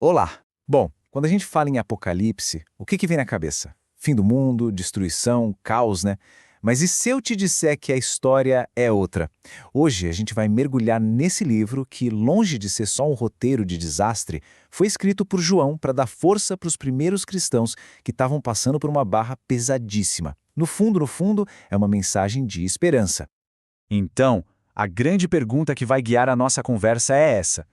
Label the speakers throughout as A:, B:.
A: Olá! Bom, quando a gente fala em apocalipse, o que vem na cabeça? Fim do mundo, destruição, caos, né? Mas e se eu te disser que a história é outra? Hoje a gente vai mergulhar nesse livro que, longe de ser só um roteiro de desastre, foi escrito por João para dar força para os primeiros cristãos que estavam passando por uma barra pesadíssima. No fundo, é uma mensagem de esperança.
B: Então, a grande pergunta que vai guiar a nossa conversa é essa: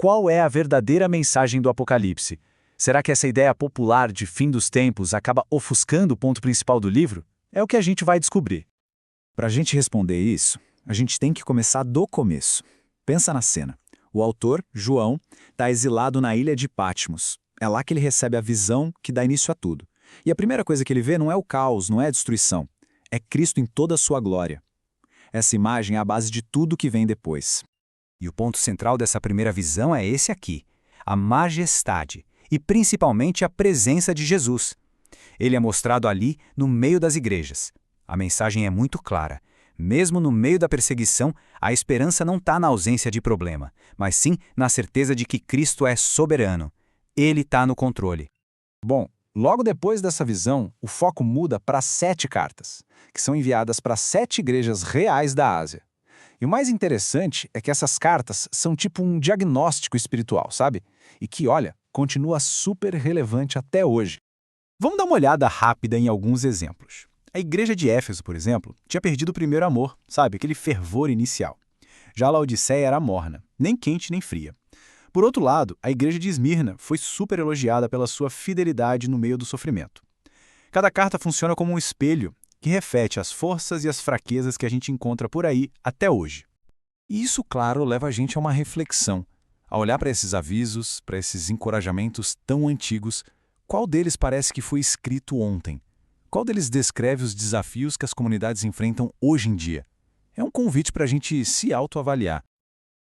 B: qual é a verdadeira mensagem do Apocalipse? Será que essa ideia popular de fim dos tempos acaba ofuscando o ponto principal do livro? É o que a gente vai descobrir.
C: Para a gente responder isso, a gente tem que começar do começo. Pensa na cena. O autor, João, está exilado na ilha de Patmos. É lá que ele recebe a visão que dá início a tudo. E a primeira coisa que ele vê não é o caos, não é a destruição. É Cristo em toda a sua glória. Essa imagem é a base de tudo que vem depois.
D: E o ponto central dessa primeira visão é esse aqui: a majestade e principalmente a presença de Jesus. Ele é mostrado ali no meio das igrejas. A mensagem é muito clara. Mesmo no meio da perseguição, a esperança não está na ausência de problema, mas sim na certeza de que Cristo é soberano. Ele está no controle.
C: Bom, logo depois dessa visão, o foco muda para 7 cartas, que são enviadas para 7 igrejas reais da Ásia. E o mais interessante é que essas cartas são tipo um diagnóstico espiritual, sabe? E que, olha, continua super relevante até hoje.
B: Vamos dar uma olhada rápida em alguns exemplos. A igreja de Éfeso, por exemplo, tinha perdido o primeiro amor, sabe? Aquele fervor inicial. Já a Laodiceia era morna, nem quente nem fria. Por outro lado, a igreja de Esmirna foi super elogiada pela sua fidelidade no meio do sofrimento. Cada carta funciona como um espelho que reflete as forças e as fraquezas que a gente encontra por aí até hoje.
C: E isso, claro, leva a gente a uma reflexão. A olhar para esses avisos, para esses encorajamentos tão antigos, qual deles parece que foi escrito ontem? Qual deles descreve os desafios que as comunidades enfrentam hoje em dia? É um convite para a gente se autoavaliar.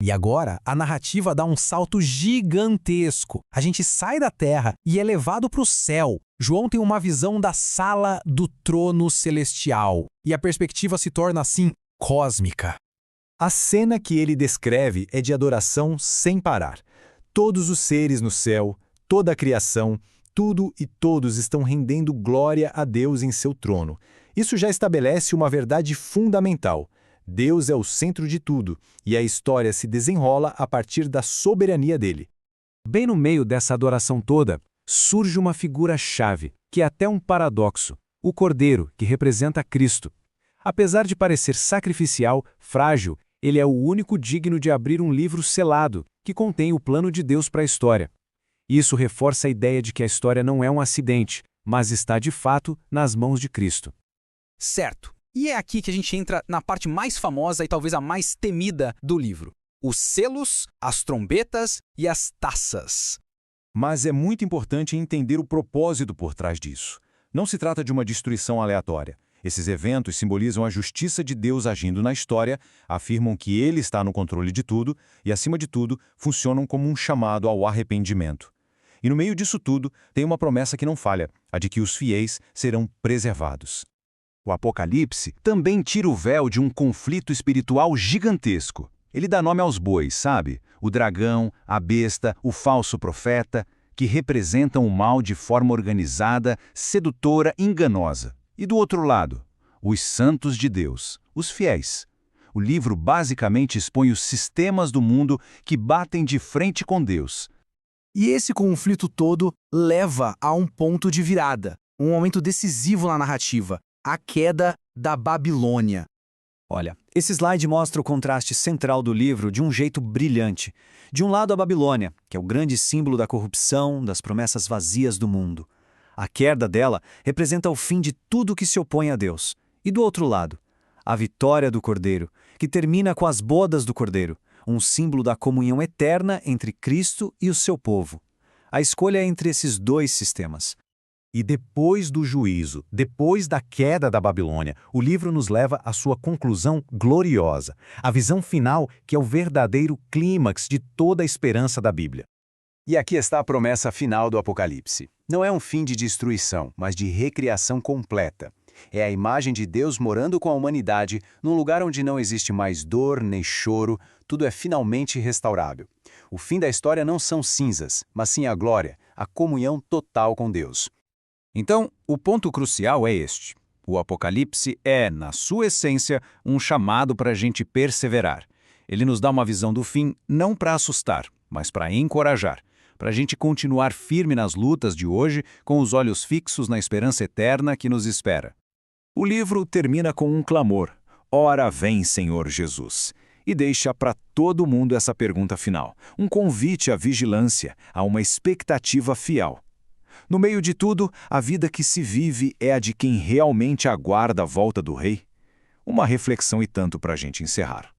E: E agora, a narrativa dá um salto gigantesco. A gente sai da terra e é levado para o céu. João tem uma visão da sala do trono celestial. E a perspectiva se torna, assim, cósmica.
B: A cena que ele descreve é de adoração sem parar. Todos os seres no céu, toda a criação, tudo e todos estão rendendo glória a Deus em seu trono. Isso já estabelece uma verdade fundamental. Deus é o centro de tudo, e a história se desenrola a partir da soberania dele. Bem no meio dessa adoração toda, surge uma figura-chave, que é até um paradoxo: o Cordeiro, que representa Cristo. Apesar de parecer sacrificial, frágil, ele é o único digno de abrir um livro selado, que contém o plano de Deus para a história. Isso reforça a ideia de que a história não é um acidente, mas está de fato nas mãos de Cristo.
F: Certo. E é aqui que a gente entra na parte mais famosa e talvez a mais temida do livro: os selos, as trombetas e as taças.
G: Mas é muito importante entender o propósito por trás disso. Não se trata de uma destruição aleatória. Esses eventos simbolizam a justiça de Deus agindo na história, afirmam que Ele está no controle de tudo e, acima de tudo, funcionam como um chamado ao arrependimento. E no meio disso tudo, tem uma promessa que não falha, a de que os fiéis serão preservados.
D: O Apocalipse também tira o véu de um conflito espiritual gigantesco. Ele dá nome aos bois, sabe? O dragão, a besta, o falso profeta, que representam o mal de forma organizada, sedutora, enganosa. E do outro lado, os santos de Deus, os fiéis. O livro basicamente expõe os sistemas do mundo que batem de frente com Deus.
E: E esse conflito todo leva a um ponto de virada, um momento decisivo na narrativa: a queda da Babilônia.
C: Olha, esse slide mostra o contraste central do livro de um jeito brilhante. De um lado, a Babilônia, que é o grande símbolo da corrupção, das promessas vazias do mundo. A queda dela representa o fim de tudo que se opõe a Deus. E do outro lado, a vitória do Cordeiro, que termina com as bodas do Cordeiro, um símbolo da comunhão eterna entre Cristo e o seu povo. A escolha é entre esses dois sistemas.
H: E depois do juízo, depois da queda da Babilônia, o livro nos leva à sua conclusão gloriosa, a visão final que é o verdadeiro clímax de toda a esperança da Bíblia.
D: E aqui está a promessa final do Apocalipse. Não é um fim de destruição, mas de recriação completa.
A: É a imagem de Deus morando com a humanidade, num lugar onde não existe mais dor nem choro, tudo é finalmente restaurável. O fim da história não são cinzas, mas sim a glória, a comunhão total com Deus.
D: Então, o ponto crucial é este. O Apocalipse é, na sua essência, um chamado para a gente perseverar. Ele nos dá uma visão do fim não para assustar, mas para encorajar, para a gente continuar firme nas lutas de hoje, com os olhos fixos na esperança eterna que nos espera.
B: O livro termina com um clamor: Ora vem, Senhor Jesus, e deixa para todo mundo essa pergunta final, um convite à vigilância, a uma expectativa fiel. No meio de tudo, a vida que se vive é a de quem realmente aguarda a volta do Rei? Uma reflexão e tanto para a gente encerrar.